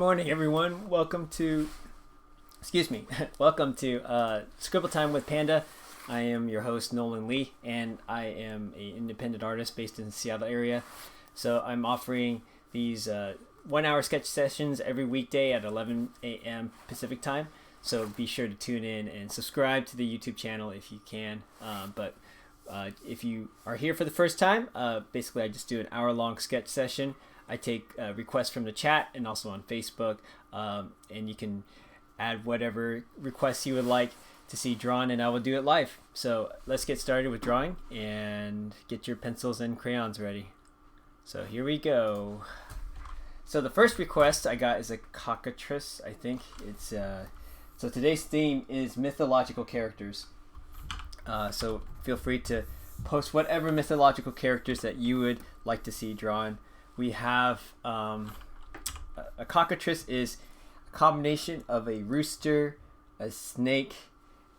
morning, everyone. Welcome to, welcome to Scribble Time with Panda. I am your host, Nolan Lee, and I am an independent artist based in the Seattle area. So I'm offering these 1 hour sketch sessions every weekday at 11 a.m. Pacific time. So be sure to tune in and subscribe to the YouTube channel if you can. But if you are here for the first time, basically I just do an hour-long sketch session. I take requests from the chat and also on Facebook, and you can add whatever requests you would like to see drawn, and I will do it live. So let's get started with drawing and get your pencils and crayons ready. So here we go. So the first request I got is a cockatrice, I think. It's so today's theme is mythological characters. So feel free to post whatever mythological characters that you would like to see drawn. We have a cockatrice is a combination of a rooster, a snake,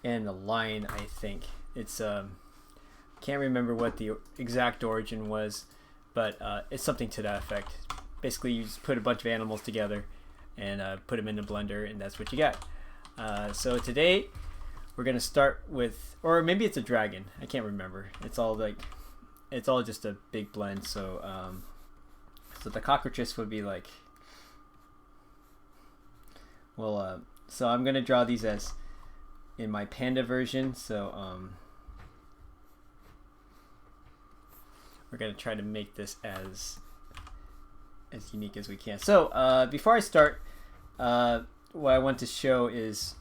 and a lion, I think. It's can't remember what the exact origin was, but it's something to that effect. Basically, you just put a bunch of animals together and put them in a blender, and that's what you got. So today we're gonna start with, or maybe it's a dragon. I can't remember. It's all just a big blend. So so the cockatrice would be like, well, so I'm gonna draw these as in my Panda version. So we're gonna try to make this as unique as we can. So before I start, what I want to show is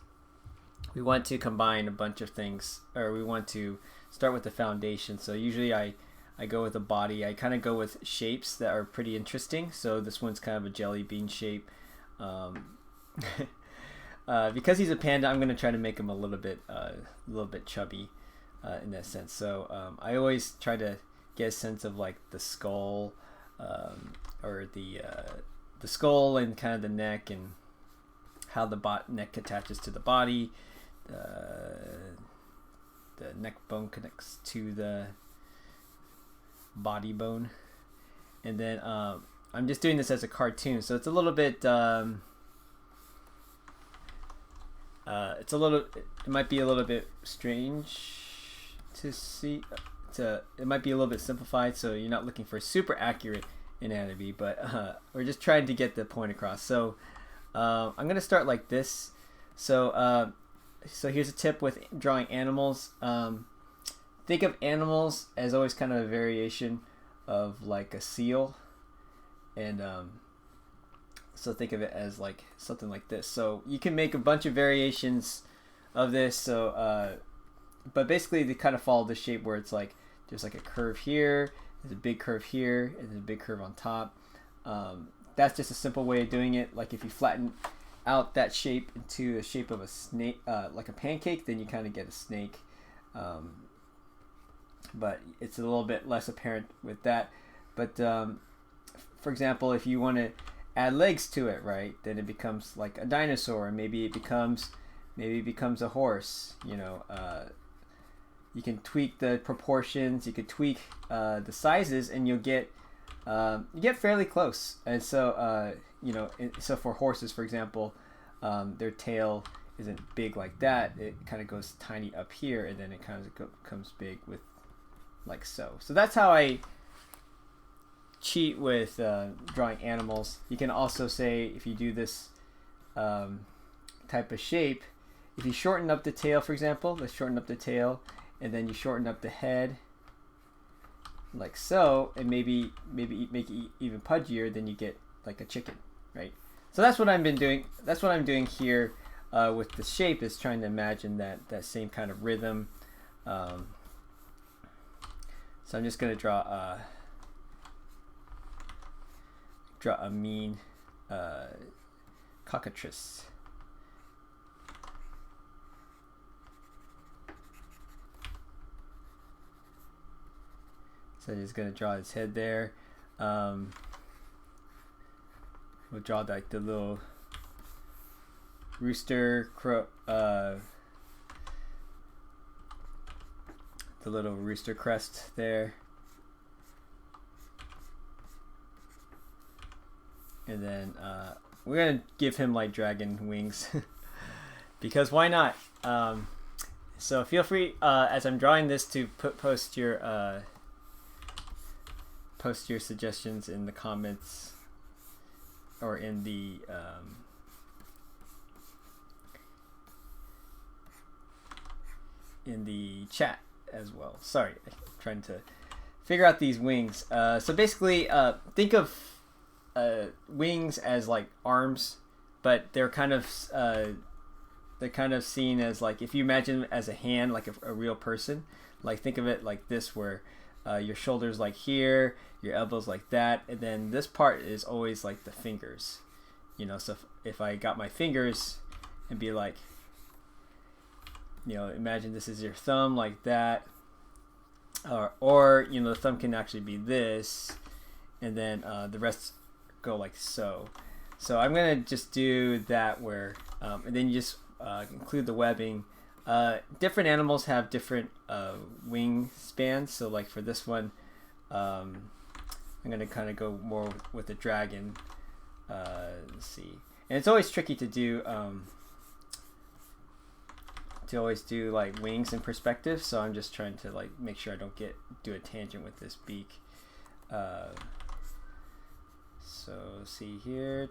we want to combine a bunch of things, or we want to start with the foundation. So usually I go with a body. I kind of go with shapes that are pretty interesting. So this one's kind of a jelly bean shape. Because he's a panda, I'm going to try to make him a little bit chubby in that sense. So I always try to get a sense of like the skull, or the skull and kind of the neck, and how the neck attaches to the body. The neck bone connects to the body bone, and then I'm just doing this as a cartoon, so it's a little bit it might be a little bit strange to see. It might be a little bit simplified, so you're not looking for super accurate anatomy, but we're just trying to get the point across. So I'm gonna start like this. So so here's a tip with drawing animals. Think of animals as always kind of a variation of like a seal, and so think of it as like something like this. So you can make a bunch of variations of this. So but basically they kind of follow the shape where it's like there's like a curve here, there's a big curve here, and there's a big curve on top. That's just a simple way of doing it. Like if you flatten out that shape into the shape of a snake, like a pancake, then you kind of get a snake. But it's a little bit less apparent with that. But for example, if you want to add legs to it, right, then it becomes like a dinosaur, and maybe it becomes a horse. You know, you can tweak the proportions, you could tweak the sizes, and you get fairly close. And so you know, so for horses, for example, their tail isn't big like that. It kind of goes tiny up here, and then it kind of becomes big with like so. So that's how I cheat with drawing animals. You can also say, if you do this type of shape, if you shorten up the tail, for example, let's shorten up the tail, and then you shorten up the head like so, and maybe make it even pudgier, then you get like a chicken, right? So that's what I've been doing. That's what I'm doing here with the shape, is trying to imagine that same kind of rhythm. So I'm just gonna draw a mean cockatrice. So I'm just gonna draw his head there. We'll draw like the little rooster crow, the little rooster crest there. And then we're gonna give him like dragon wings because why not? So feel free as I'm drawing this to post your suggestions in the comments or in the chat as well. Sorry, I'm trying to figure out these wings. So basically, think of wings as like arms, but they're kind of seen as like, if you imagine as a hand, like a real person. Like think of it like this, where your shoulders like here, your elbows like that, and then this part is always like the fingers. You know, so if I got my fingers and be like, you know, imagine this is your thumb like that, or you know, the thumb can actually be this, and then the rest go like so. So I'm gonna just do that where, and then you just include the webbing. Different animals have different wing spans. So like for this one, I'm gonna kind of go more with the dragon. Let's see, and it's always tricky to do. To always do like wings in perspective, so I'm just trying to like make sure I don't do a tangent with this beak. So see here,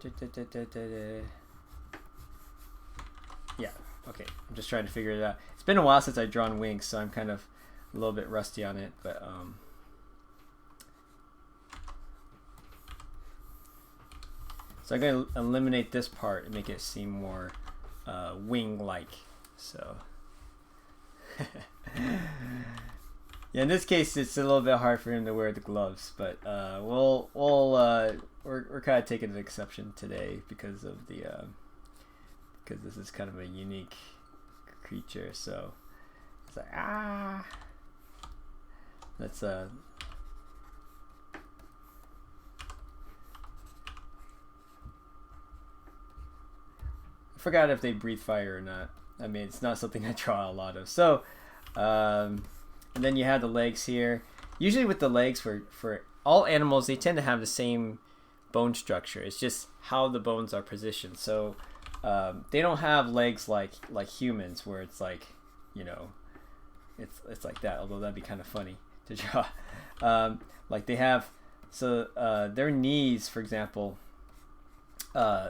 yeah, okay, I'm just trying to figure it out. It's been a while since I've drawn wings, so I'm kind of a little bit rusty on it, but so I'm going to eliminate this part and make it seem more wing-like. So yeah, in this case it's a little bit hard for him to wear the gloves, but we're kind of taking an exception today because of the because this is kind of a unique creature. So it's like let's I forgot if they breathe fire or not. I mean, it's not something I draw a lot of. So, and then you have the legs here. Usually with the legs, for all animals, they tend to have the same bone structure. It's just how the bones are positioned. So they don't have legs like humans, where it's like, you know, it's like that. Although that'd be kind of funny to draw. Like they have, so their knees, for example.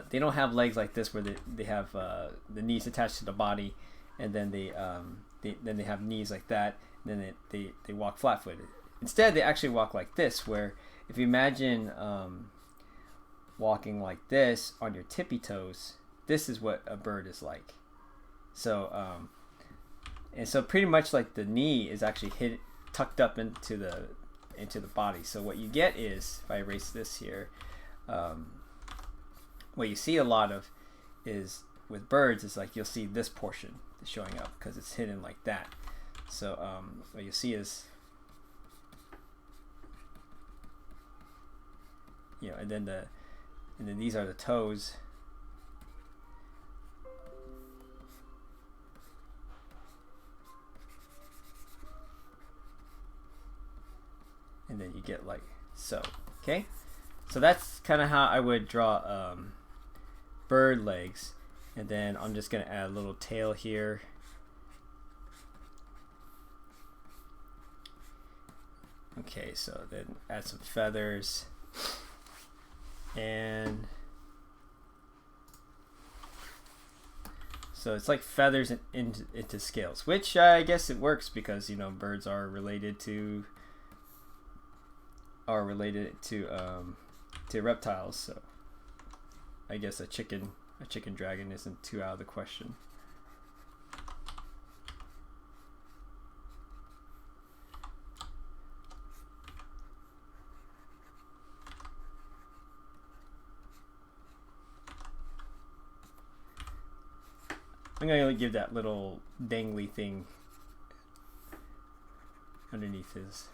They don't have legs like this where they have the knees attached to the body, and then they have knees like that, and then they walk flat-footed. Instead, they actually walk like this, where if you imagine walking like this on your tippy toes, this is what a bird is like. So and so pretty much like the knee is actually tucked up into the body. So what you get is, if I erase this here, what you see a lot of is with birds is like you'll see this portion showing up because it's hidden like that. So what you see is, you know, and then these are the toes. And then you get like so. Okay, so that's kind of how I would draw bird legs. And then I'm just going to add a little tail here. Okay, so then add some feathers. And so it's like feathers into scales, which I guess it works because, you know, birds are related to reptiles. So I guess a chicken dragon isn't too out of the question. I'm going to give that little dangly thing underneath his.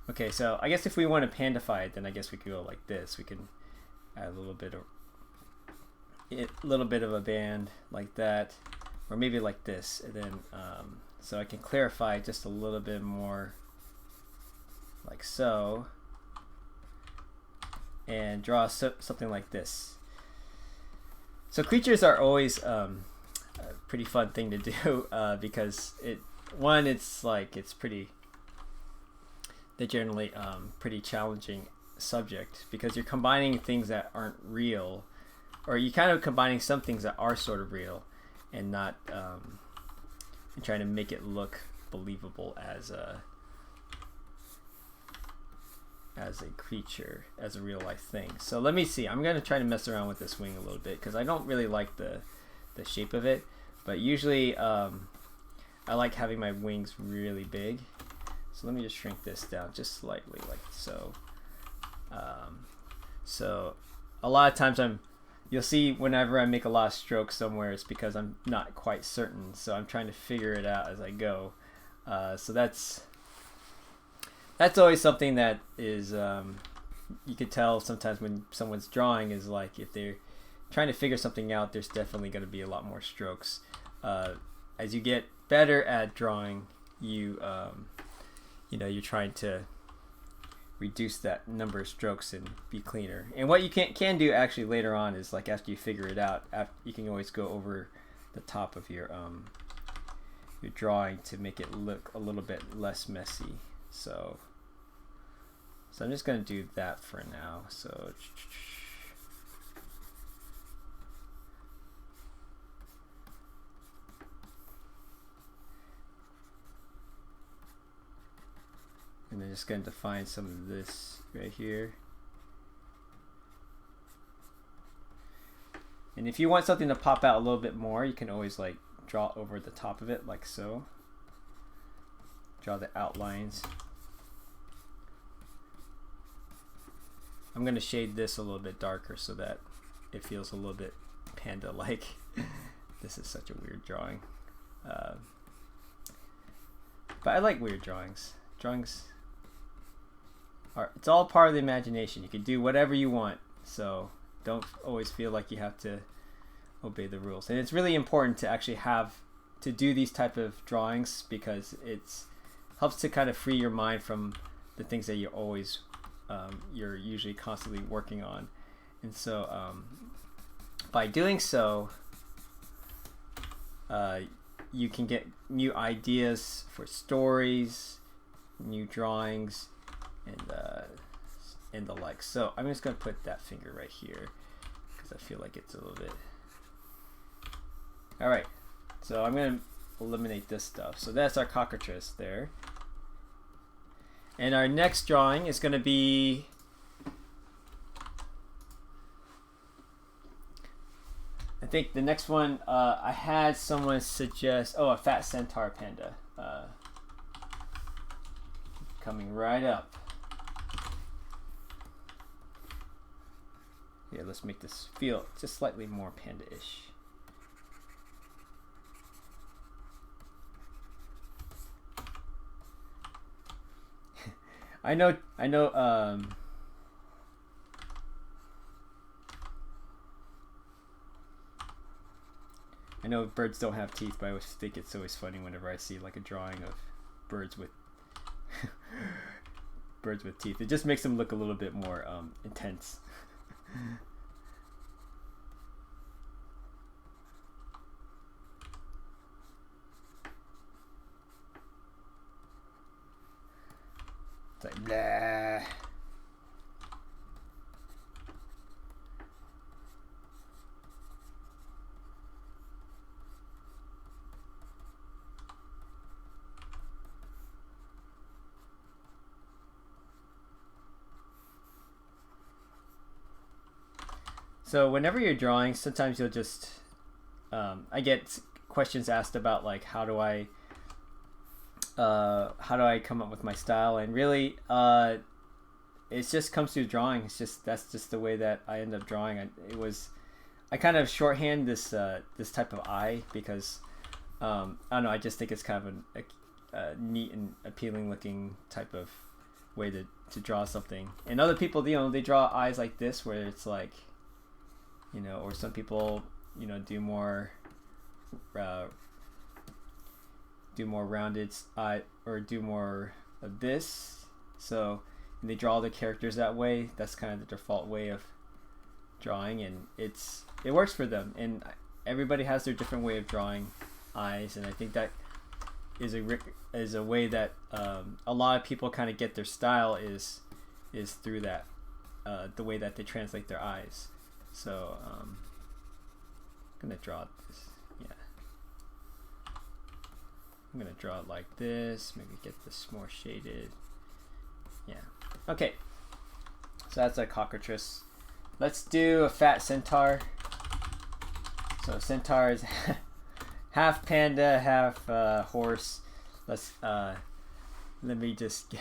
Okay, so I guess if we want to pandify it, then I guess we could go like this. We can add a little bit of a band like that, or maybe like this, and then so I can clarify just a little bit more, like so, and draw something like this. So creatures are always a pretty fun thing to do because they're generally pretty challenging subject because you're combining things that aren't real, or you kind of combining some things that are sort of real and not and trying to make it look believable as a creature, as a real life thing. So let me see. I'm gonna try to mess around with this wing a little bit because I don't really like the shape of it, but usually I like having my wings really big. So let me just shrink this down just slightly, like so. So a lot of times you'll see whenever I make a lot of strokes somewhere, it's because I'm not quite certain. So I'm trying to figure it out as I go. So that's always something that is you could tell sometimes when someone's drawing is like if they're trying to figure something out, there's definitely going to be a lot more strokes. As you get better at drawing, you're trying to reduce that number of strokes and be cleaner. And what you can do actually later on is like after you figure it out, you can always go over the top of your drawing to make it look a little bit less messy. So I'm just going to do that for now. So and then just going to define some of this right here. And if you want something to pop out a little bit more, you can always like draw over the top of it like so. Draw the outlines. I'm going to shade this a little bit darker so that it feels a little bit panda-like. This is such a weird drawing. But I like weird drawings. It's all part of the imagination. You can do whatever you want, so don't always feel like you have to obey the rules. And it's really important to actually to do these type of drawings because it helps to kind of free your mind from the things that you're usually constantly working on. And so by doing so, you can get new ideas for stories, new drawings, and the like. So I'm just going to put that finger right here because I feel like it's a little bit. All right, so I'm going to eliminate this stuff. So that's our cockatrice there. And our next drawing is going to be I think the next one I had someone suggest a fat centaur panda coming right up. Yeah, let's make this feel just slightly more panda-ish. I know birds don't have teeth, but I always think it's always funny whenever I see like a drawing of birds with teeth. It just makes them look a little bit more intense. It's like blah. So whenever you're drawing, sometimes you'll just I get questions asked about like how do I come up with my style, and really it just comes through drawing. That's just the way that I end up drawing. I kind of shorthand this type of eye because I don't know, I just think it's kind of a neat and appealing looking type of way to draw something. And other people, they draw eyes like this where it's like, or some people, do more rounded eye, or do more of this. So they draw the characters that way. That's kind of the default way of drawing, and it works for them. And everybody has their different way of drawing eyes, and I think that is a way that a lot of people kind of get their style is through that, the way that they translate their eyes. So I'm gonna draw this. Yeah, I'm gonna draw it like this. Maybe get this more shaded. Yeah. Okay. So that's a cockatrice. Let's do a fat centaur. So centaur is half panda, half horse. Let's let me just get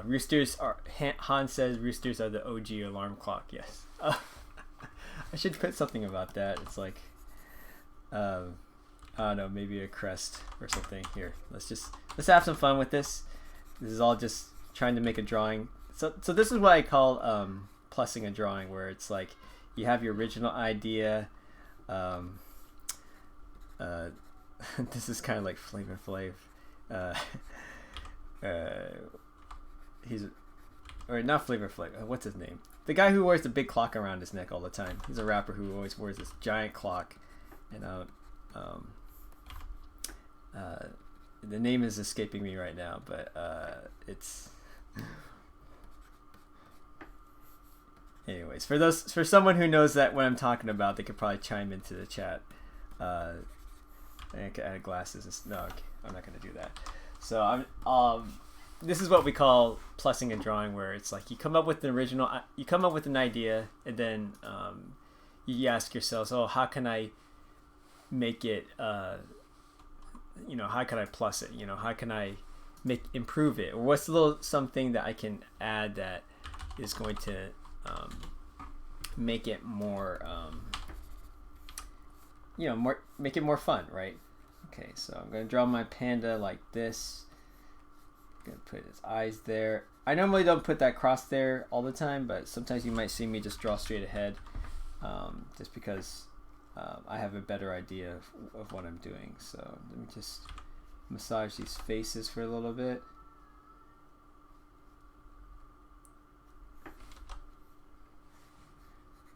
roosters are, Han says roosters are the OG alarm clock. Yes. I should put something about that. It's like I don't know, maybe a crest or something. Here, let's have some fun with this. This is all just trying to make a drawing. So this is what I call plussing a drawing, where it's like you have your original idea. This is kind of like Flavor Flav. Or not Flavor Flav. What's his name? The guy who wears the big clock around his neck all the time. He's a rapper who always wears this giant clock. And the name is escaping me right now, but it's. Anyways, for someone who knows that what I'm talking about, they could probably chime into the chat. I could add glasses. No, okay, I'm not gonna do that. So this is what we call plussing a drawing, where it's like you come up with an idea, and then you ask yourselves, oh, how can I make it? How can I plus it? How can I improve it? Or what's something that I can add that is going to make it more, make it more fun, right? Okay, so I'm gonna draw my panda like this. I'm gonna put his eyes there. I normally don't put that cross there all the time, but sometimes you might see me just draw straight ahead, just because I have a better idea of what I'm doing. So let me just massage these faces for a little bit.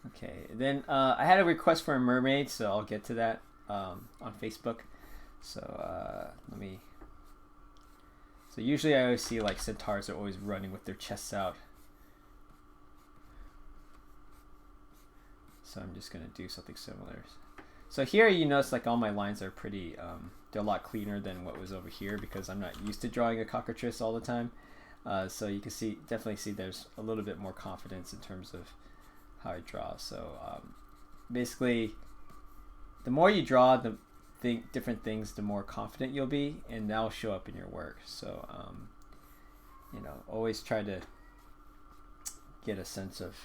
Okay, then I had a request for a mermaid, so I'll get to that on Facebook. So So usually I always see like centaurs are always running with their chests out. So I'm just gonna do something similar. So here you notice like all my lines are pretty, they're a lot cleaner than what was over here, because I'm not used to drawing a cockatrice all the time. So you can definitely see there's a little bit more confidence in terms of how I draw. So basically, the more you draw different things, the more confident you'll be, and that'll show up in your work. So always try to get a sense of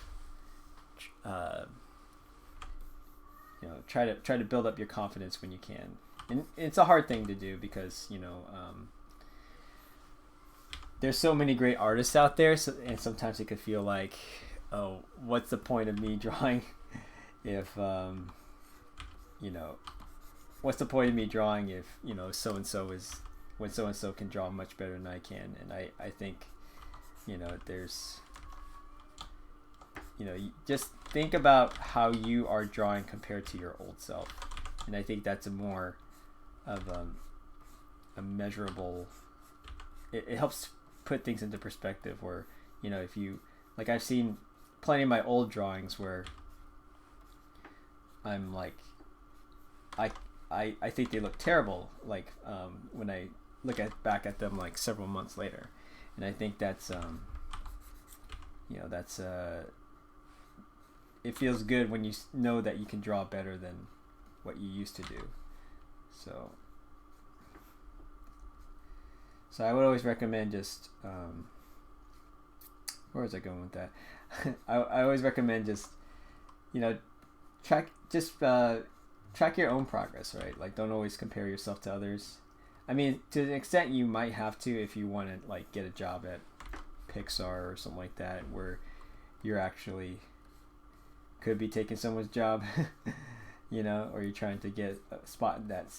try to build up your confidence when you can. And it's a hard thing to do, because there's so many great artists out there, and sometimes it could feel like, oh, what's the point of me drawing if what's the point of me drawing if so and so can draw much better than I can. And I think there's you just think about how you are drawing compared to your old self, and I think that's a more of a measurable, it helps put things into perspective, where if you, like, I've seen plenty of my old drawings where I'm like, I think they look terrible, like when I look back at them like several months later. And I think that's it feels good when you know that you can draw better than what you used to do. So I would always recommend just where was I going with that? I always recommend just track your own progress, right? Like, don't always compare yourself to others. I mean, to an extent you might have to if you want to like get a job at Pixar or something like that, where you're actually could be taking someone's job, or you're trying to get a spot in that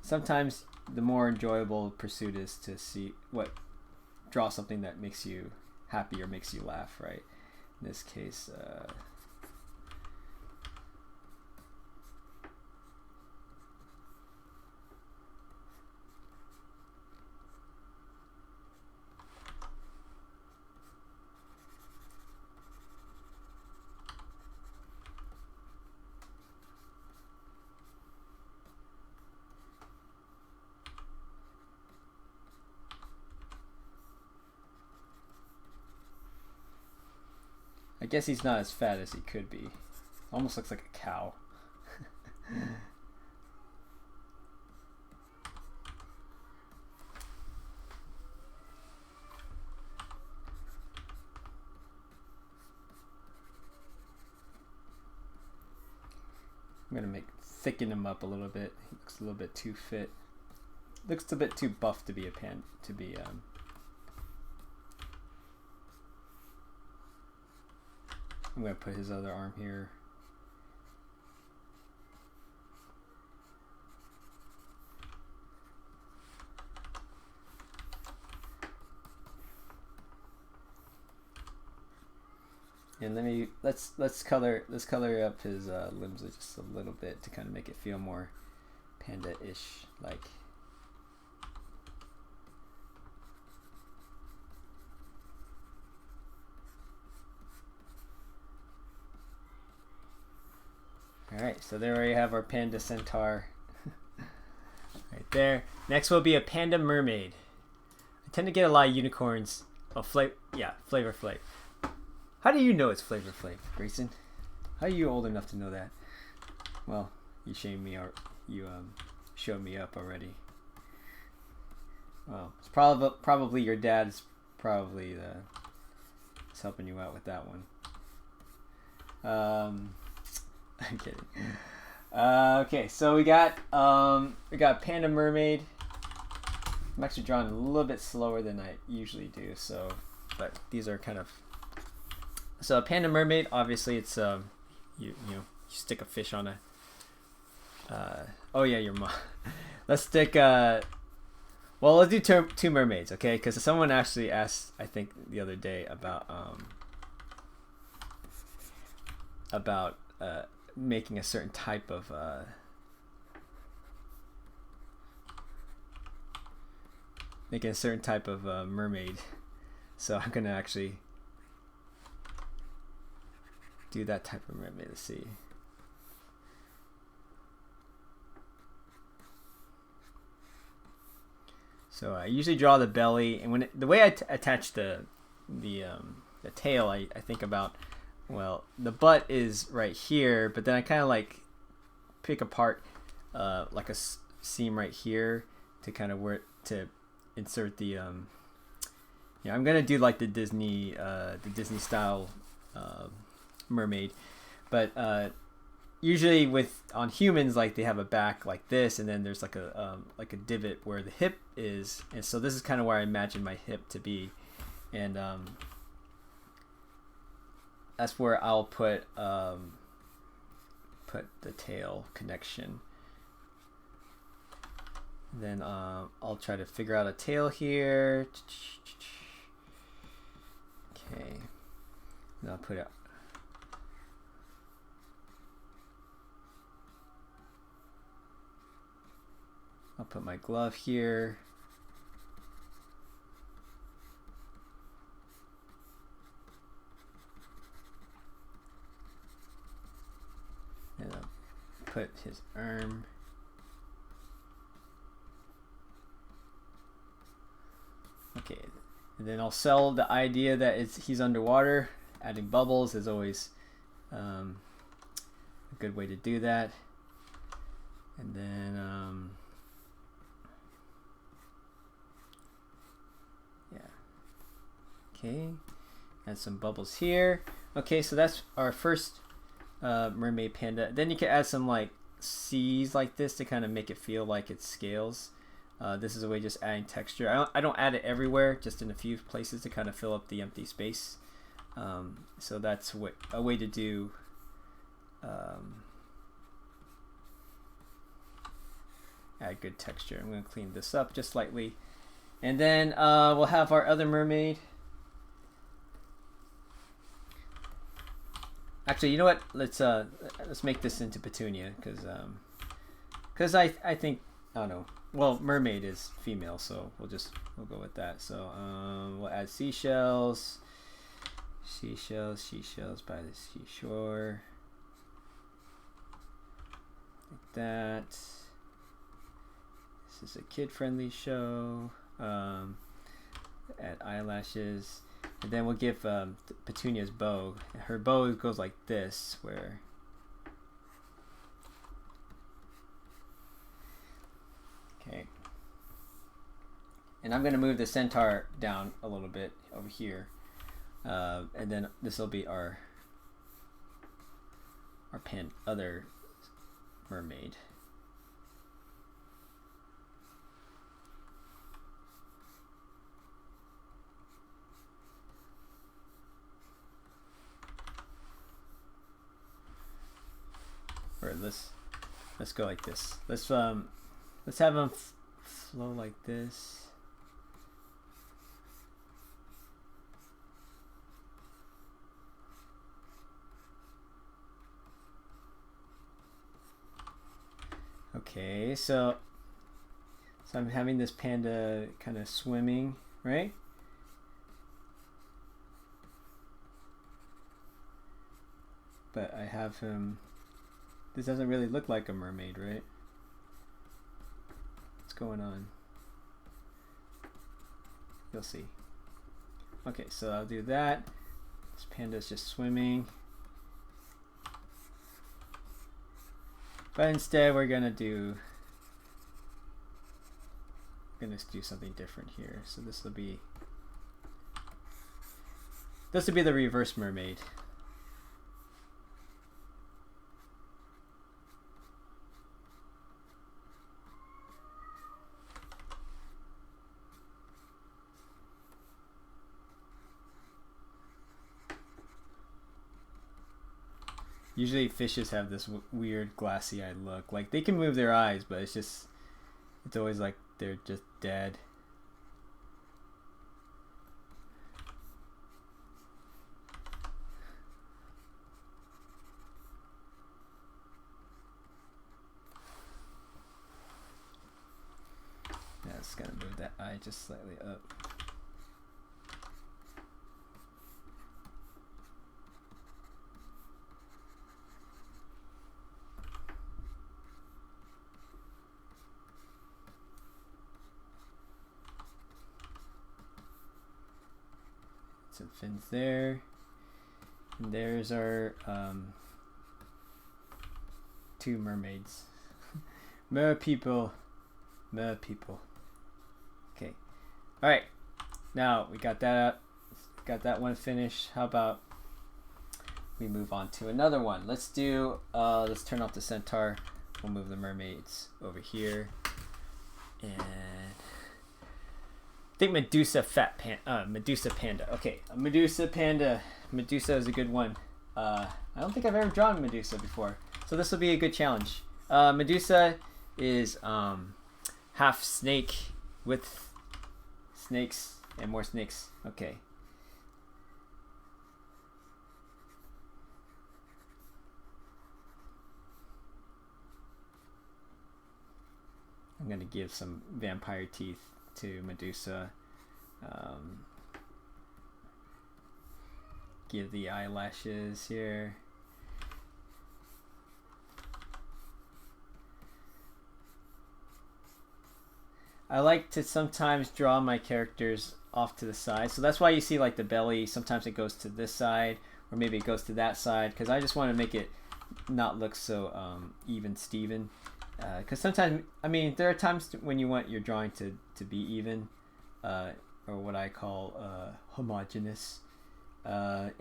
sometimes the more enjoyable pursuit is to draw something that makes you happy or makes you laugh, right? In this case, I guess he's not as fat as he could be. Almost looks like a cow. I'm gonna thicken him up a little bit. He looks a little bit too fit. Looks a bit too buff to be I'm gonna put his other arm here. And let's color up his limbs just a little bit to kind of make it feel more panda-ish like. Alright, so there we have our panda centaur right there. Next will be a panda mermaid. I tend to get a lot of unicorns. Oh, Flavor Flav. How do you know it's Flavor Flav, Grayson? How are you old enough to know that? Well, you shamed me, or you showed me up already. Well, it's probably your dad's probably is helping you out with that one. I'm kidding. Okay, so we got Panda Mermaid. I'm actually drawing a little bit slower than I usually do, but these are kind of. So a Panda Mermaid, obviously it's you stick a fish on a. Oh yeah, your mom. Let's stick. Well, let's do two mermaids, okay? Because someone actually asked, I think the other day about making a certain type of mermaid, so I'm gonna actually do that type of mermaid. Let's see. So I usually draw the belly, and the way I attach the tail, I think about. Well, the butt is right here, but then I kind of like pick apart like a seam right here to kind of to insert the I'm gonna do like the Disney style mermaid, but usually on humans, like they have a back like this, and then there's like a divot where the hip is, and so this is kind of where I imagine my hip to be, and that's where I'll put the tail connection. Then I'll try to figure out a tail here. Okay, and I'll put it. I'll put my glove here. And I'll put his arm. Okay, and then I'll sell the idea that he's underwater. Adding bubbles is always a good way to do that. And then okay, add some bubbles here. Okay, so that's our first mermaid panda. Then you can add some like C's like this to kind of make it feel like it's scales. This is a way of just adding texture. I don't add it everywhere, just in a few places to kind of fill up the empty space. So that's a way to do add good texture. I'm going to clean this up just slightly. And then we'll have our other mermaid. Actually, you know what? Let's make this into Petunia because I think, I don't know. Well, mermaid is female, so we'll go with that. So we'll add seashells by the seashore, like that. This is a kid-friendly show. Add eyelashes. And then we'll give Petunia's bow. Her bow goes like this, where... Okay. And I'm going to move the centaur down a little bit over here. And then this will be our other mermaid. Or let's go like this. Let's have them flow like this. Okay, so I'm having this panda kind of swimming, right? But I have him. This doesn't really look like a mermaid, right? What's going on? You'll see. Okay, so I'll do that. This panda's just swimming. But instead we're gonna do something different here. So this will be the reverse mermaid. Usually fishes have this weird glassy-eyed look. Like they can move their eyes, but it's always like they're just dead. Yeah, it's gonna move that eye just slightly up. Some fins there, and there's our two mermaids. Mer people. Okay, all right. Now we got that up. Got that one finished. How about we move on to another one? Let's do. Let's turn off the centaur. We'll move the mermaids over here, and I think Medusa Panda. Okay, Medusa Panda. Medusa is a good one. I don't think I've ever drawn Medusa before, so this will be a good challenge. Medusa is half snake with snakes and more snakes. Okay. I'm gonna give some vampire teeth to Medusa. Give the eyelashes here. I like to sometimes draw my characters off to the side, so that's why you see like the belly, sometimes it goes to this side or maybe it goes to that side, because I just want to make it not look so even Steven. Because sometimes, I mean, there are times when you want your drawing to be even, or what I call homogeneous, but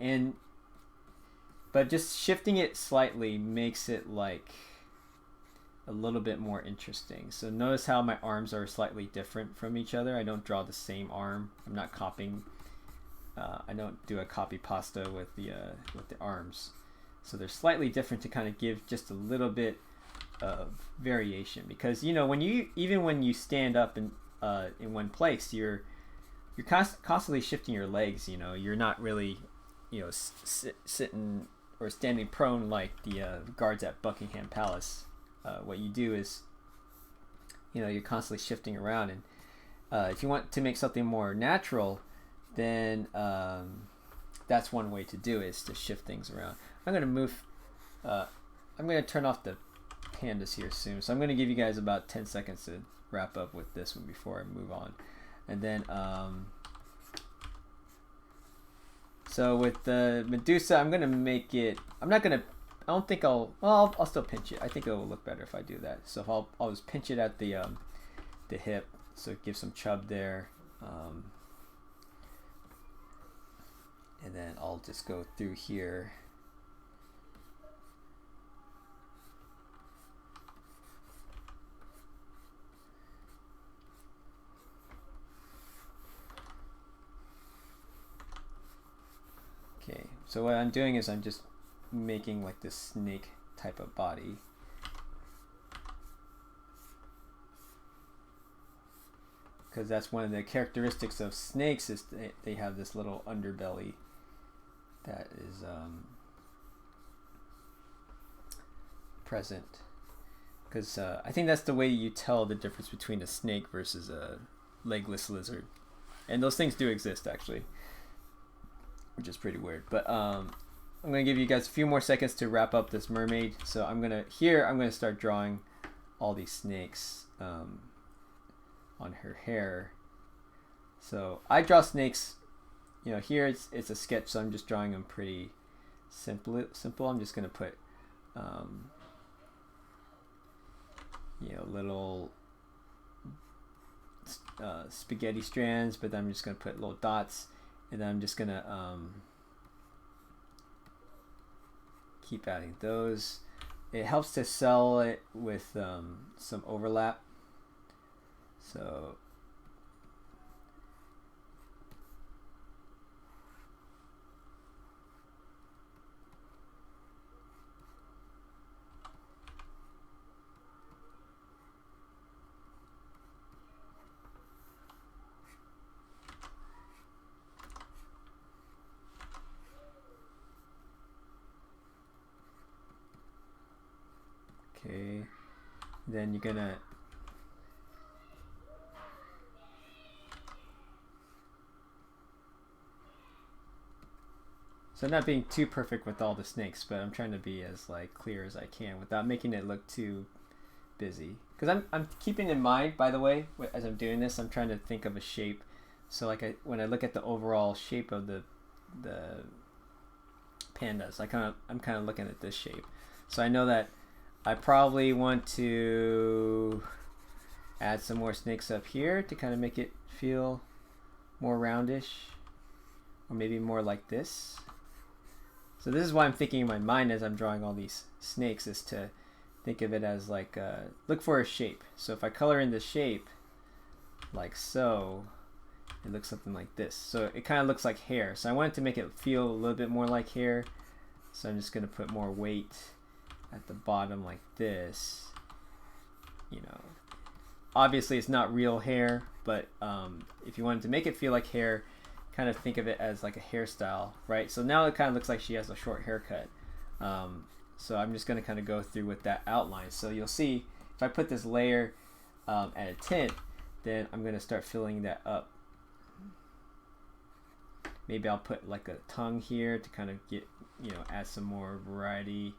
just shifting it slightly makes it like a little bit more interesting. So notice how my arms are slightly different from each other. I don't draw the same arm. I'm not copying. I don't do a copy pasta with the arms. So they're slightly different to kind of give just a little bit of variation, because you know when you stand up in one place, you're constantly shifting your legs. You know, you're not really, you know, sitting or standing prone like the guards at Buckingham Palace. What you do is, you know, you're constantly shifting around, and if you want to make something more natural, then that's one way to do it, is to shift things around. I'm going to move. I'm going to turn off the pandas here soon, so I'm going to give you guys about 10 seconds to wrap up with this one before I move on. And then so with the Medusa, I'm going to make it, I don't think I'll still pinch it. I think it will look better if I do that. So I'll just pinch it at the hip, so it gives some chub there. And then I'll just go through here. Okay, so what I'm doing is I'm just making like this snake type of body. Because that's one of the characteristics of snakes, is they have this little underbelly that is present. Because I think that's the way you tell the difference between a snake versus a legless lizard. And those things do exist, actually, which is pretty weird. But I'm going to give you guys a few more seconds to wrap up this mermaid. So I'm going to start drawing all these snakes on her hair. So I draw snakes, you know, here it's a sketch, so I'm just drawing them pretty simple. I'm just going to put you know, little spaghetti strands, but then I'm just going to put little dots, and then I'm just going to keep adding those. It helps to sell it with some overlap. So okay, then you're gonna so I'm not being too perfect with all the snakes, but I'm trying to be as like clear as I can without making it look too busy. Because I'm keeping in mind, by the way, as I'm doing this, I'm trying to think of a shape. So like when I look at the overall shape of the pandas, I'm kind of looking at this shape. So I know that I probably want to add some more snakes up here to kind of make it feel more roundish, or maybe more like this. So this is why I'm thinking in my mind as I'm drawing all these snakes, is to think of it as like look for a shape. So if I color in the shape like so, it looks something like this. So it kind of looks like hair. So I wanted to make it feel a little bit more like hair. So I'm just going to put more weight at the bottom like this. You know, obviously it's not real hair, but if you wanted to make it feel like hair, kind of think of it as like a hairstyle, right? So now it kind of looks like she has a short haircut. So I'm just going to kind of go through with that outline. So you'll see if I put this layer at a tint, then I'm going to start filling that up. Maybe I'll put like a tongue here to kind of get, you know, add some more variety.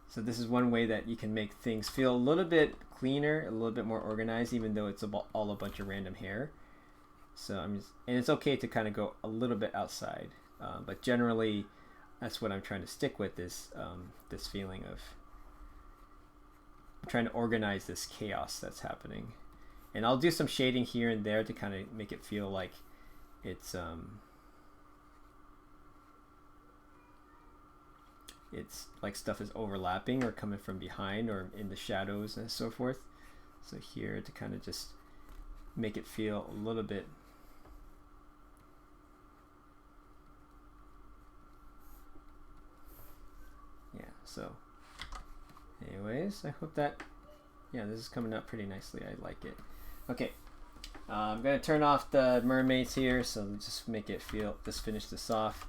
So this is one way that you can make things feel a little bit cleaner, a little bit more organized, even though it's all a bunch of random hair. So and it's okay to kind of go a little bit outside, but generally that's what I'm trying to stick with, is this feeling of I'm trying to organize this chaos that's happening. And I'll do some shading here and there to kind of make it feel like it's like stuff is overlapping or coming from behind or in the shadows and so forth. So here to kind of just make it feel a little bit So anyways, I hope that, yeah, this is coming up pretty nicely. I like it. Okay, I'm gonna turn off the mermaids here, so just make it feel, just finish this off.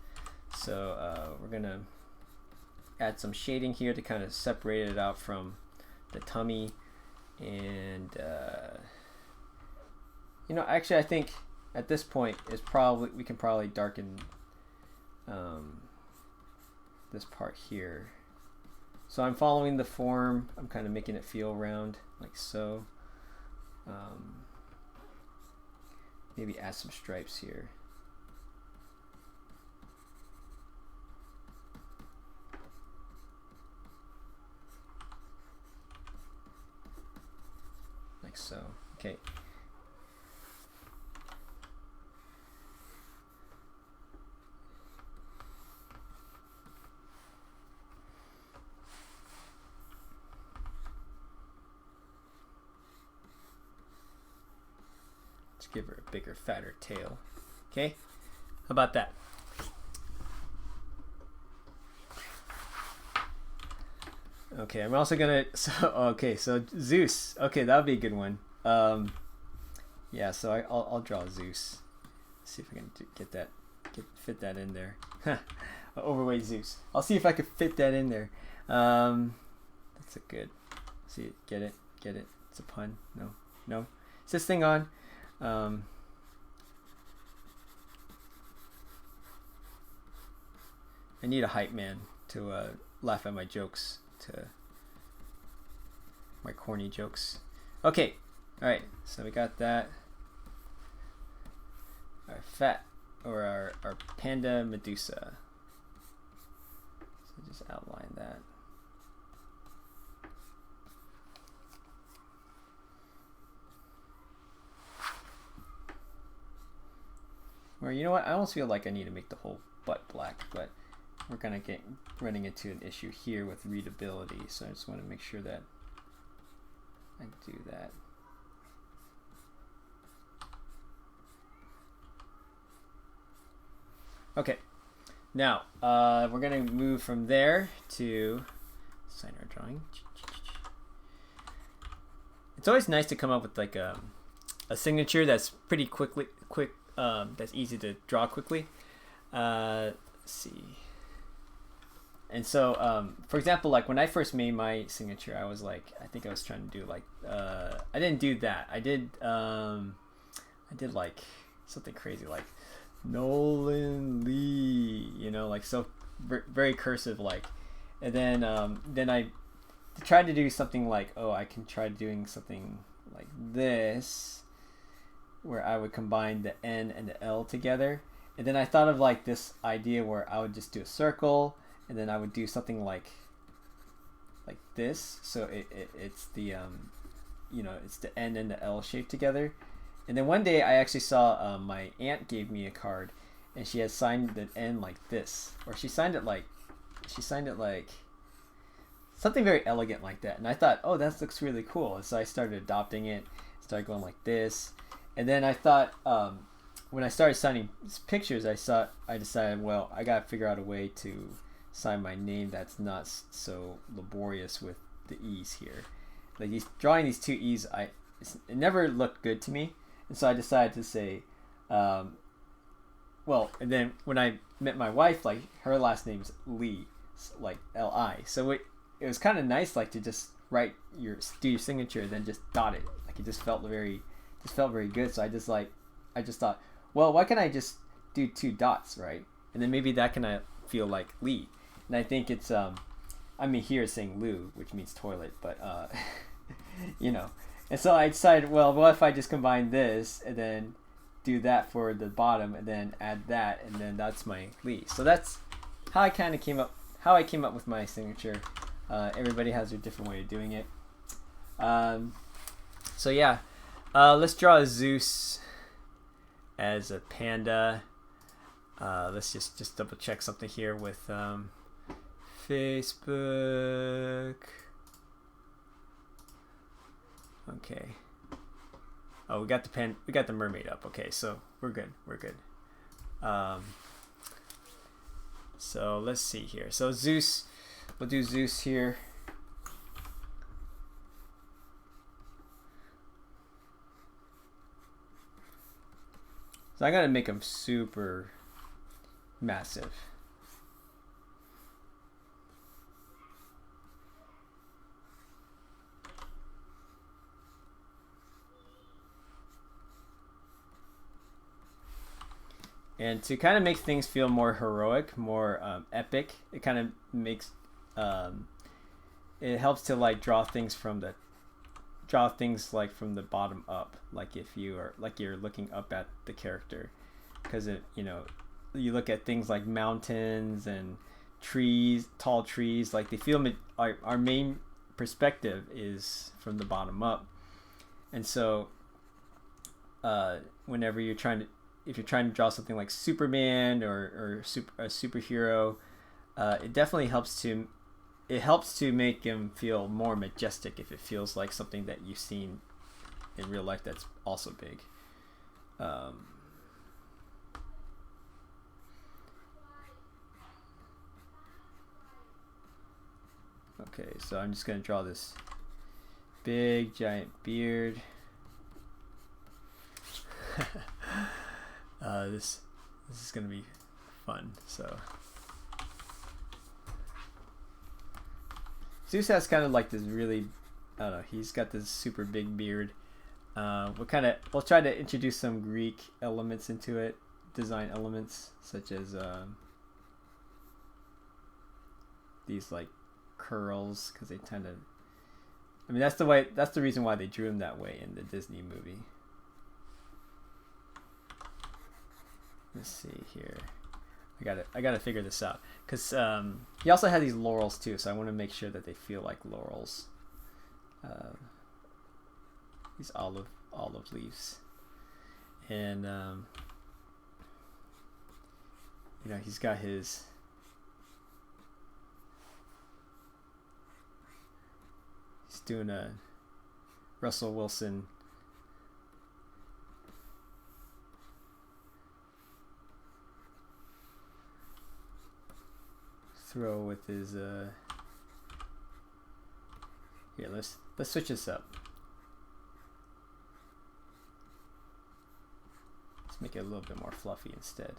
So we're gonna add some shading here to kind of separate it out from the tummy. And you know, actually I think at this point is probably, we can probably darken this part here. So I'm following the form, I'm kind of making it feel round like so. Maybe add some stripes here. Like so. Okay. Let's give her a bigger, fatter tail. Okay? How about that? Okay, I'm also gonna, so Zeus. Okay, that would be a good one. Yeah, so I'll draw Zeus. See if I can fit that in there. Overweight Zeus. I'll see if I can fit that in there. That's a good. See it? Get it? Get it? It's a pun. No. Is this thing on? I need a hype man to laugh at my jokes, to my corny jokes. Okay, all right. So we got that. Our fat, or our panda Medusa. So just outline that. Or you know what? I almost feel like I need to make the whole butt black, but we're gonna get running into an issue here with readability, so I just want to make sure that I do that. Okay, now we're gonna move from there to sign our drawing. It's always nice to come up with like a signature that's pretty quick, that's easy to draw quickly. Let's see. And so, for example, like when I first made my signature, I was like, I think I was trying to do like, I didn't do that. I did like something crazy, like Nolan Lee, you know, like so very cursive, like, and then I tried to do something like, oh, I can try doing something like this, where I would combine the N and the L together. And then I thought of like this idea where I would just do a circle, and then I would do something like this. So it's the you know, it's the N and the L shape together. And then one day I actually saw my aunt gave me a card, and she had signed the N like this, or she signed it like something very elegant like that. And I thought, oh, that looks really cool. And so I started adopting it, started going like this. And then I thought, when I started signing pictures, I decided, well, I gotta figure out a way to sign my name that's not so laborious with the E's here. Like drawing these two E's, it never looked good to me, and so I decided to say, well, and then when I met my wife, like her last name's Lee, like L-I. So it was kind of nice, like to just do your signature and then just dot it. Like it just felt very good. So I just thought, well, why can't I just do two dots, right? And then maybe that can feel like Lee. And I think it's, I mean, here it's saying loo, which means toilet, but, you know. And so I decided, well, what if I just combine this and then do that for the bottom and then add that, and then that's my Lee. So that's how I kind of came up with my signature. Everybody has a different way of doing it. So yeah, let's draw a Zeus as a panda. Let's just double check something here with Facebook. Okay. Oh, we got the mermaid up. Okay, so we're good. So let's see here. So Zeus, we'll do Zeus here. So I gotta make him super massive. And to kind of make things feel more heroic, more epic, it kind of makes it helps to like draw things like from the bottom up, like if you're looking up at the character, because it, you know, you look at things like mountains and trees, tall trees, like they feel our main perspective is from the bottom up, and so whenever you're trying to, if you're trying to draw something like Superman or a superhero, it definitely helps to make him feel more majestic if it feels like something that you've seen in real life that's also big. Okay, so I'm just going to draw this big giant beard. This is going to be fun. So Zeus has kind of like this really, I don't know, he's got this super big beard. We'll try to introduce some Greek elements into it, design elements such as these like curls, because they tend to, I mean, that's the reason why they drew him that way in the Disney movie. Let's see here. I gotta figure this out, because he also had these laurels too, so I want to make sure that they feel like laurels. These olive leaves, and you know, he's got his doing a Russell Wilson throw with his here, let's switch this up. Let's make it a little bit more fluffy instead.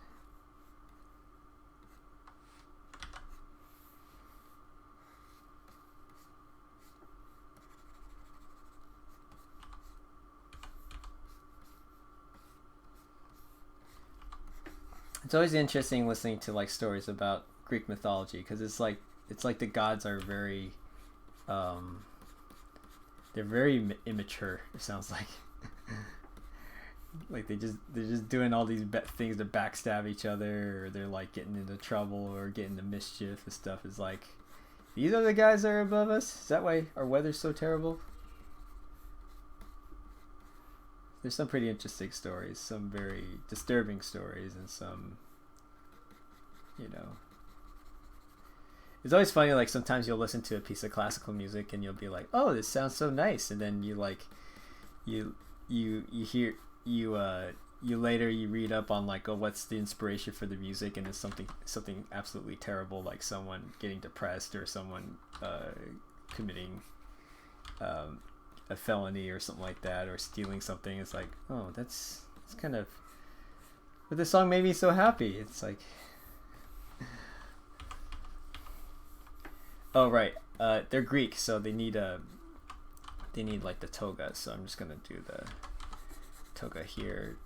It's always interesting listening to like stories about Greek mythology, because it's like the gods are very they're very immature, it sounds like. Like they're just doing all these things to backstab each other, or they're like getting into trouble or getting into mischief and stuff. It's like, these are the guys that are above us? Is that why our weather's so terrible? There's some pretty interesting stories, some very disturbing stories, and some, you know, it's always funny, like sometimes you'll listen to a piece of classical music and you'll be like, oh, this sounds so nice, and then you like you later you read up on like, oh, what's the inspiration for the music, and it's something absolutely terrible, like someone getting depressed, or someone committing a felony or something like that, or stealing something. It's like, oh, it's kind of, but this song made me so happy. It's like, oh right, they're Greek, so they need like the toga. So I'm just gonna do the toga here.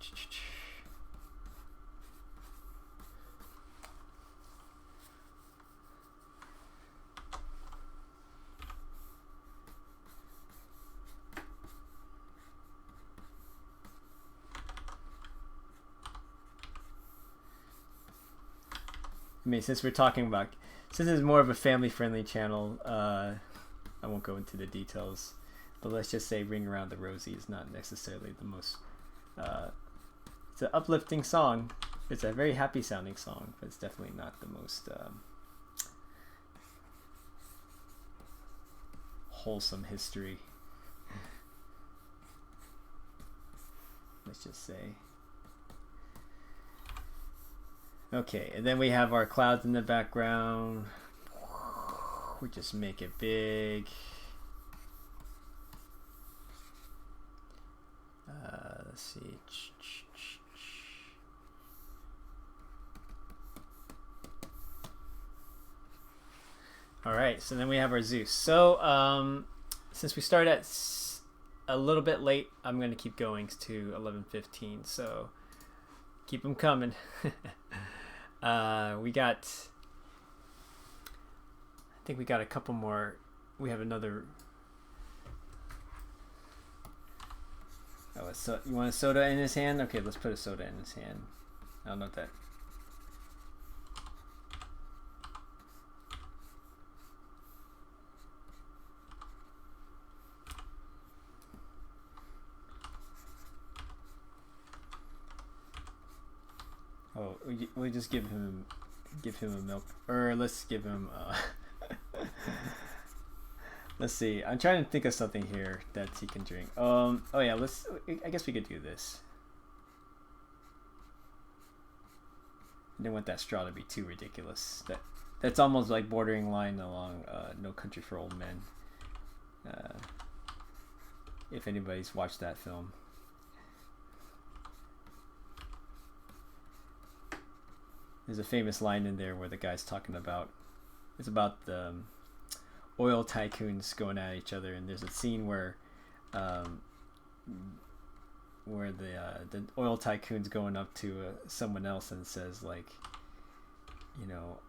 I mean, since it's more of a family-friendly channel, I won't go into the details, but let's just say "Ring Around the Rosie" is not necessarily the most. It's an uplifting song. It's a very happy-sounding song, but it's definitely not the most wholesome history. Let's just say. Okay, and then we have our clouds in the background. we just make it big. Let's see. All right, so then we have our Zeus. So since we start at a little bit late, I'm going to keep going to 11:15. So keep them coming. I think we got a couple more. We have another. Oh, so you want a soda in his hand? Okay, let's put a soda in his hand. I don't know what that. Oh, we just give him a milk, or let's give him. Let's see. I'm trying to think of something here that he can drink. Oh yeah. I guess we could do this. I didn't want that straw to be too ridiculous. That's almost like bordering line along No Country for Old Men. If anybody's watched that film. There's a famous line in there where the guy's talking about, it's about the oil tycoons going at each other, and there's a scene where the oil tycoon's going up to someone else and says, like, you know,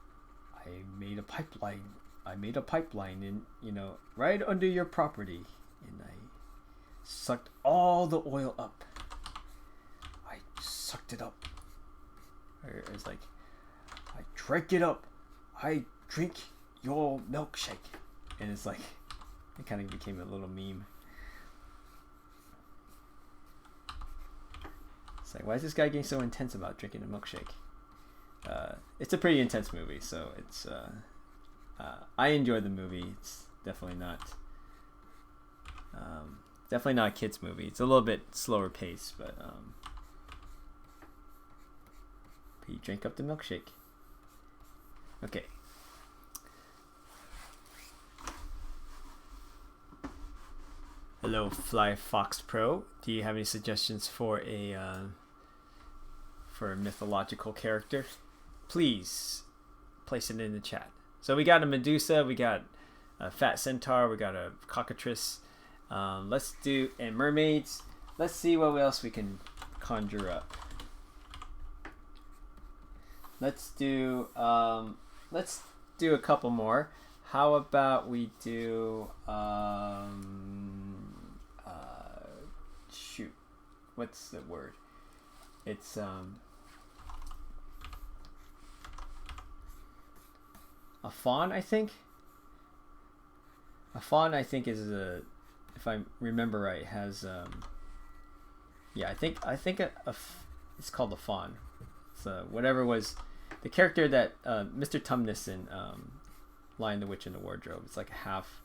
I made a pipeline in, you know, right under your property, and I sucked all the oil up. I sucked it up. Or it's like, I drank it up. I drink your milkshake. And it's like, it kind of became a little meme. It's like, why is this guy getting so intense about drinking a milkshake? It's a pretty intense movie, so it's I enjoy the movie. It's definitely not a kids movie. It's a little bit slower pace, but he drank up the milkshake. Okay. Hello, Fly Fox Pro. Do you have any suggestions for a mythological character? Please place it in the chat. So we got a Medusa, we got a fat centaur, we got a cockatrice. Let's do and mermaids. Let's see what else we can conjure up. Let's do a couple more. How about we do shoot, what's the word? It's a fawn, I think. A fawn, I think, is a, if I remember right, has yeah, I think it's called a fawn. So whatever was the character that Mr. Tumnus in Lion the Witch in the Wardrobe. It's like half.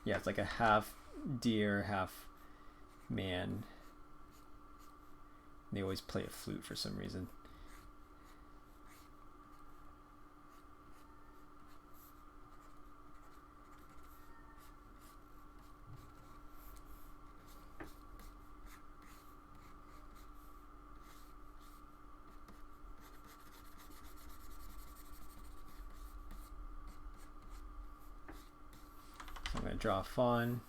Yeah, it's like a half deer, half man. They always play a flute for some reason. I'm going to draw a fawn.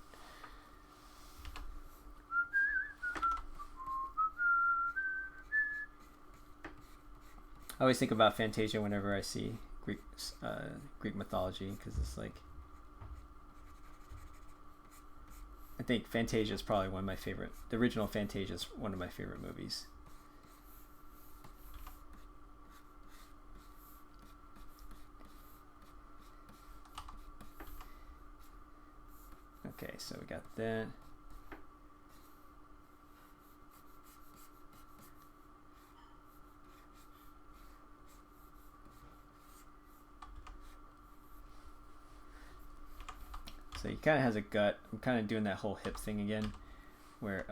I always think about Fantasia whenever I see Greek mythology, because it's like, I think Fantasia is probably one of my favorite. The original Fantasia is one of my favorite movies. Okay, so we got that. So he kind of has a gut. I'm kind of doing that whole hip thing again, where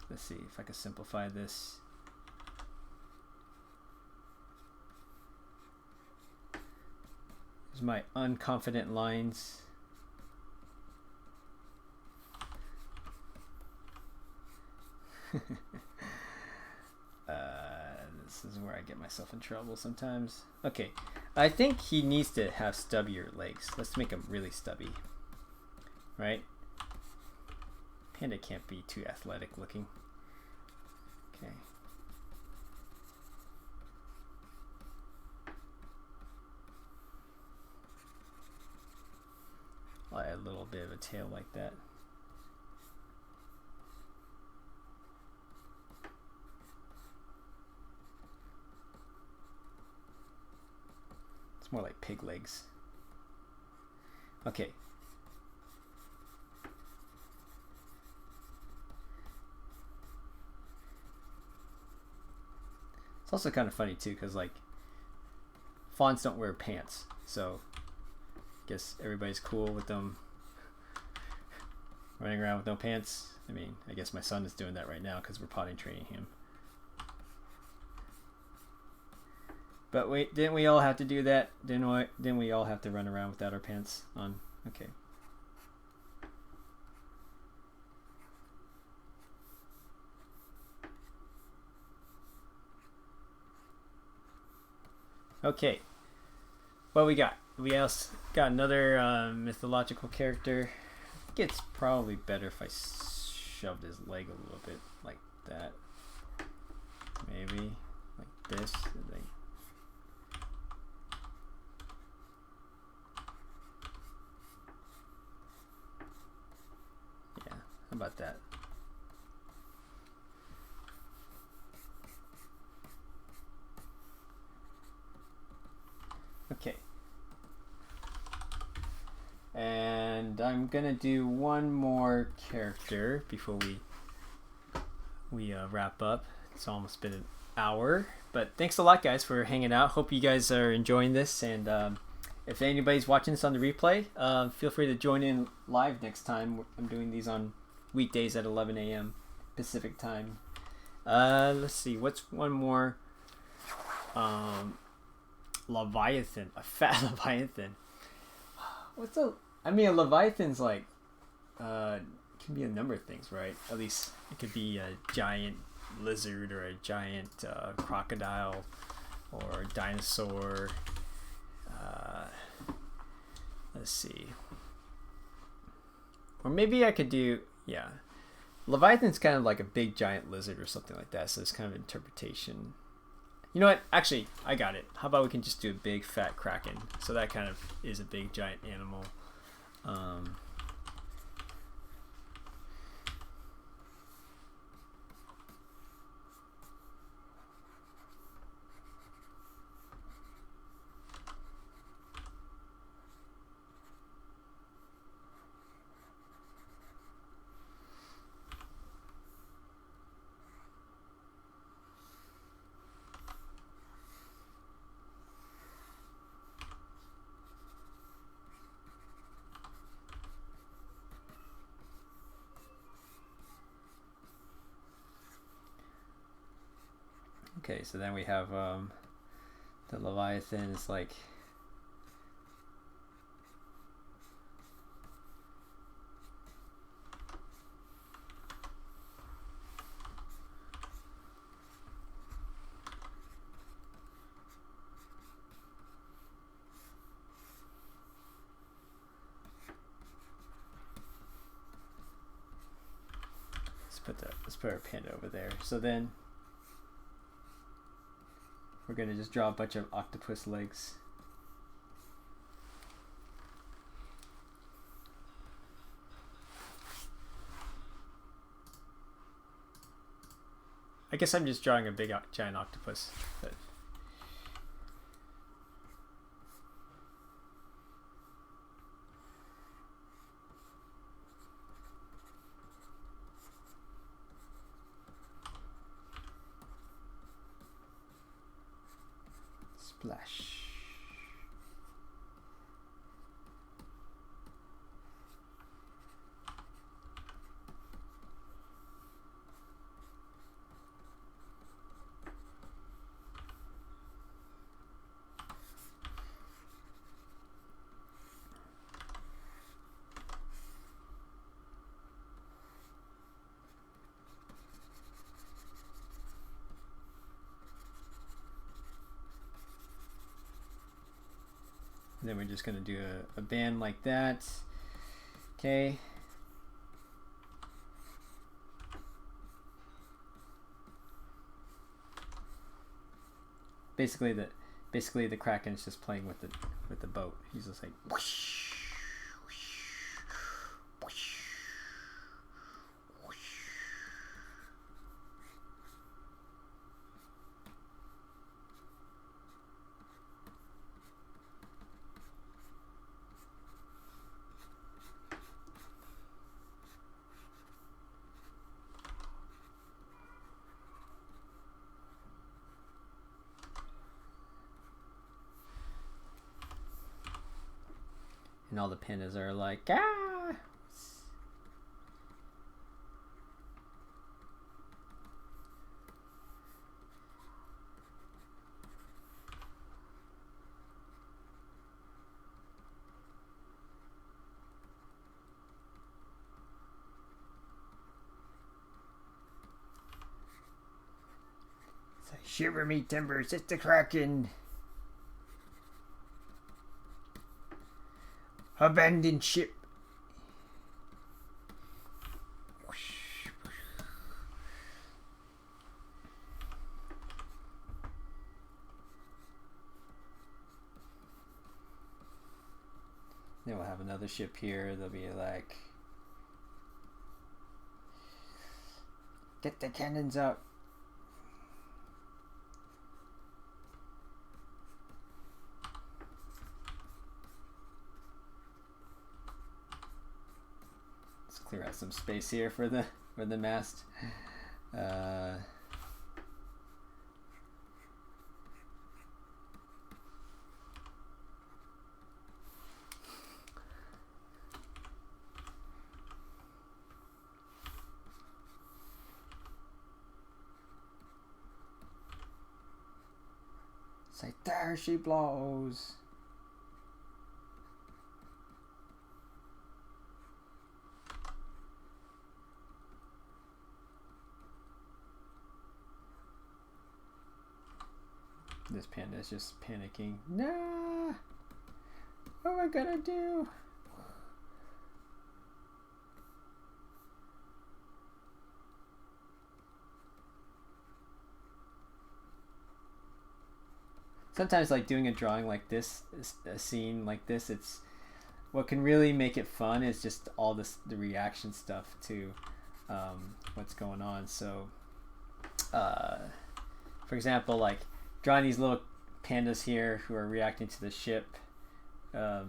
let's see if I can simplify this. Here's my unconfident lines. This is where I get myself in trouble sometimes. Okay, I think he needs to have stubbier legs. Let's make him really stubby, right? Panda can't be too athletic looking. Okay. I'll add a little bit of a tail like that. It's more like pig legs. Okay. It's also kind of funny too, because like fawns don't wear pants, so I guess everybody's cool with them running around with no pants. I mean, I guess my son is doing that right now because we're potty training him. But wait, didn't we all have to do that? Didn't we all have to run around without our pants on? Okay. Okay. What we got? We also got another mythological character. I think it's probably better if I shoved his leg a little bit like that. Maybe like this. How about that? Okay. And I'm gonna do one more character before we wrap up. It's almost been an hour, but thanks a lot, guys, for hanging out. Hope you guys are enjoying this, and if anybody's watching this on the replay, feel free to join in live next time. I'm doing these on weekdays at 11 a.m. Pacific time. Let's see, what's one more? Leviathan, a fat Leviathan. I mean, a Leviathan's like, can be a number of things, right? At least it could be a giant lizard or a giant crocodile or dinosaur. Let's see. Or maybe I could do, yeah. Leviathan's kind of like a big giant lizard or something like that, so it's kind of interpretation. You know what? Actually, I got it. How about we can just do a big fat kraken? So that kind of is a big giant animal. Okay, so then we have the Leviathan is like let's put our panda over there. So then we're going to just draw a bunch of octopus legs. I guess I'm just drawing a big giant octopus. But splash. And then we're just going to do a band like that. Okay. Basically the Kraken's just playing with the boat. He's just like whoosh. And all the pandas are like, ah! It's like, shiver me timbers, it's the Kraken! Abandoned ship. Then we'll have another ship here. They'll be like, get the cannons out. Clear out some space here for the mast. It's like, there she blows. This panda is just panicking. Nah! What am I gonna do? Sometimes, like, doing a drawing like this, a scene like this, it's what can really make it fun is just all the reaction stuff to what's going on. So, for example, like drawing these little pandas here who are reacting to the ship, to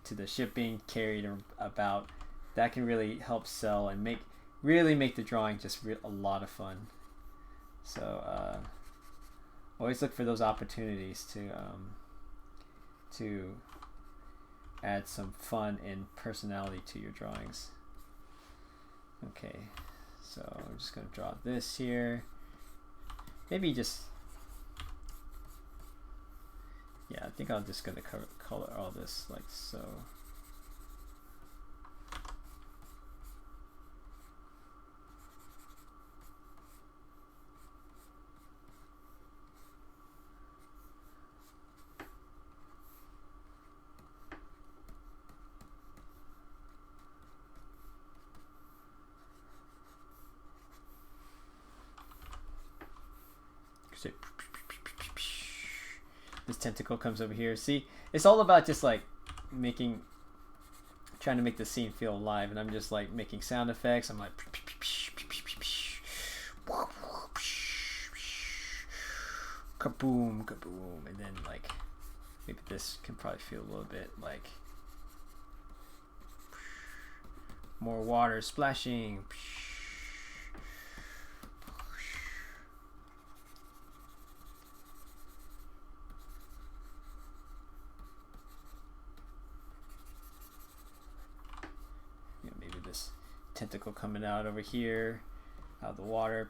the ship being carried about, that can really help sell and really make the drawing just a lot of fun. So always look for those opportunities to add some fun and personality to your drawings. Okay, so I'm just going to draw this here. Maybe just, yeah, I think I'm just going to color all this like so. This tentacle comes over here. See, it's all about just like trying to make the scene feel alive, and I'm just like making sound effects. I'm like kaboom, kaboom, and then like maybe this can probably feel a little bit like more water splashing. Tentacle coming out over here out of the water.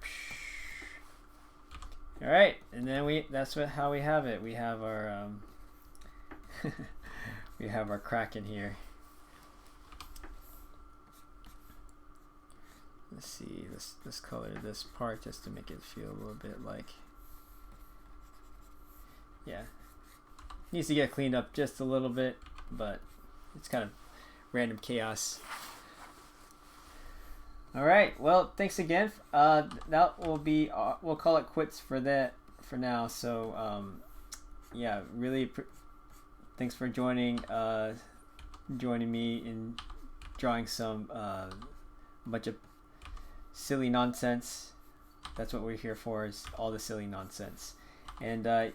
All right, and then that's how we have it. We have our we have our Kraken here. Let's see, let's color this part just to make it feel a little bit like, yeah, needs to get cleaned up just a little bit. but it's kind of random chaos. All right. Well, thanks again. That will be. We'll call it quits for that for now. So, yeah, really. Thanks for joining me in drawing some a bunch of silly nonsense. That's what we're here for. Is all the silly nonsense. And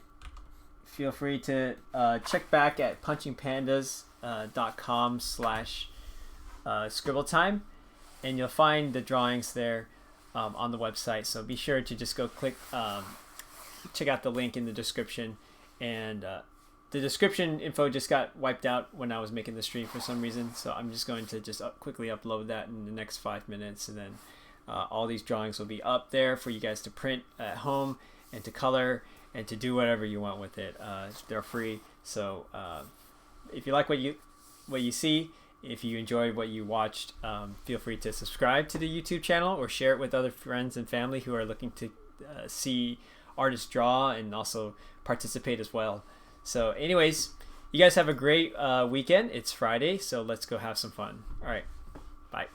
feel free to check back at punchingpandas.com/scribble time. And you'll find the drawings there on the website. So be sure to just go click, check out the link in the description. And the description info just got wiped out when I was making the stream for some reason. So I'm just going to just quickly upload that in the next 5 minutes. And then all these drawings will be up there for you guys to print at home and to color and to do whatever you want with it. They're free. So if you like what you see, if you enjoyed what you watched, feel free to subscribe to the YouTube channel or share it with other friends and family who are looking to see artists draw and also participate as well. So anyways, you guys have a great weekend. It's Friday, so let's go have some fun. All right, bye.